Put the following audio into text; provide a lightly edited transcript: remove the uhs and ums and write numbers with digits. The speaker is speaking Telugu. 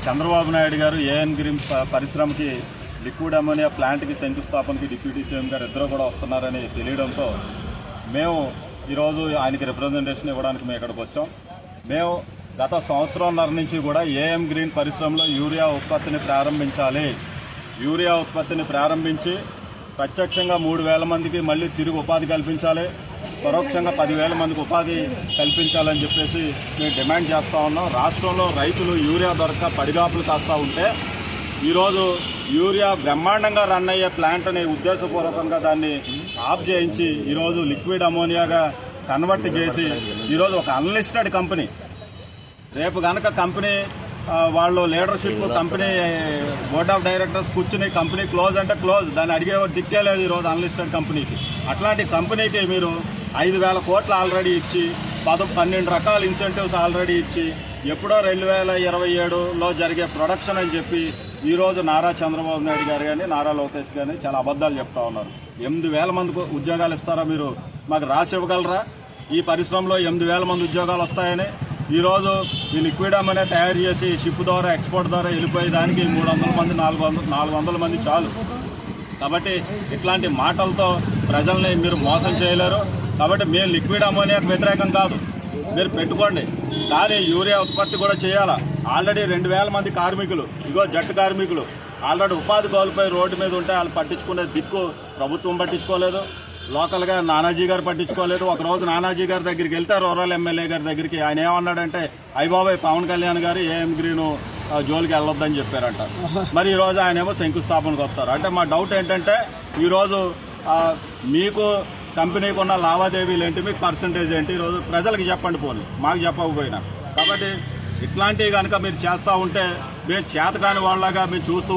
చంద్రబాబు నాయుడు గారు ఏఎన్ గ్రీన్ పరిశ్రమకి లిక్విడ్ అమోనియా ప్లాంట్కి శంకుస్థాపనకి డిప్యూటీ సీఎం గారు ఇద్దరు కూడా వస్తున్నారని తెలియడంతో మేము ఈరోజు ఆయనకి రిప్రజెంటేషన్ ఇవ్వడానికి మేము ఇక్కడికి వచ్చాం. మేము గత సంవత్సరంన్నర నుంచి కూడా ఏఎన్ గ్రీన్ పరిశ్రమలో యూరియా ఉత్పత్తిని ప్రారంభించాలి, యూరియా ఉత్పత్తిని ప్రారంభించి ప్రత్యక్షంగా 3,000 మందికి మళ్ళీ తిరిగి ఉపాధి కల్పించాలి, పరోక్షంగా 10,000 మందికి ఉపాధి కల్పించాలని చెప్పేసి మేము డిమాండ్ చేస్తూ ఉన్నాం. రాష్ట్రంలో రైతులు యూరియా దొరక పడిగాపులు కాస్తూ ఉంటే ఈరోజు యూరియా బ్రహ్మాండంగా రన్ అయ్యే ప్లాంట్ని ఉద్దేశపూర్వకంగా దాన్ని ఆఫ్ చేయించి ఈరోజు లిక్విడ్ అమోనియాగా కన్వర్ట్ చేసి ఈరోజు ఒక అన్లిస్టెడ్ కంపెనీ, రేపు కనుక కంపెనీ వాళ్ళు leadership company board of directors కూర్చుని కంపెనీ క్లోజ్ అంటే క్లోజ్, దాన్ని అడిగే దిక్కే లేదు ఈరోజు అన్లిస్టెడ్ కంపెనీకి. అట్లాంటి కంపెనీకి మీరు 5,000 కోట్లు ఆల్రెడీ ఇచ్చి 12 రకాల ఇన్సెంటివ్స్ ఆల్రెడీ ఇచ్చి ఎప్పుడో 2027లో జరిగే ప్రొడక్షన్ అని చెప్పి ఈరోజు నారా చంద్రబాబు నాయుడు గారు కానీ నారా లోకేష్ కానీ చాలా అబద్ధాలు చెప్తా ఉన్నారు. 8,000 మందికి ఉద్యోగాలు ఇస్తారా, మీరు మాకు రాసి ఇవ్వగలరా? ఈ పరిశ్రమలో 8,000 మంది ఉద్యోగాలు వస్తాయని ఈరోజు ఈ లిక్విడ్ అమోనియా తయారు చేసి షిప్ ద్వారా ఎక్స్పోర్ట్ ద్వారా వెళ్ళిపోయేదానికి 300 మంది 400 మంది చాలు. కాబట్టి ఇట్లాంటి మాటలతో ప్రజల్ని మీరు మోసం చేయలేరు. కాబట్టి మేము లిక్విడ్ అమోనియాకు వ్యతిరేకం కాదు, మీరు పెట్టుకోండి, కానీ యూరియా ఉత్పత్తి కూడా చేయాలా. ఆల్రెడీ 2,000 మంది కార్మికులు, జట్టు కార్మికులు ఆల్రెడీ ఉపాధి కోల్పోయి రోడ్డు మీద ఉంటే వాళ్ళు పట్టించుకునే దిక్కు ప్రభుత్వం పట్టించుకోలేదు, లోకల్గా నానాజీ గారు పట్టించుకోలేదు. ఒకరోజు నానాజీ గారి దగ్గరికి వెళ్తే రూరల్ ఎమ్మెల్యే గారి దగ్గరికి ఆయన ఏమన్నాడంటే అయ్యబాబాయ్ పవన్ కళ్యాణ్ గారు ఏఎం గ్రీన్ జోలికి వెళ్ళొద్దని చెప్పారంట. మరి ఈరోజు ఆయన ఏమో శంకుస్థాపనకు వస్తారు. అంటే మా డౌట్ ఏంటంటే ఈరోజు మీకు కంపెనీకి ఉన్న లావాదేవీలు ఏంటి, మీకు పర్సంటేజ్ ఏంటి, ఈరోజు ప్రజలకు చెప్పండి, పోనీ మాకు చెప్పకపోయినా. కాబట్టి ఇట్లాంటివి కనుక మీరు చేస్తూ ఉంటే మేము చేతకాని వాళ్ళగా మేము చూస్తూ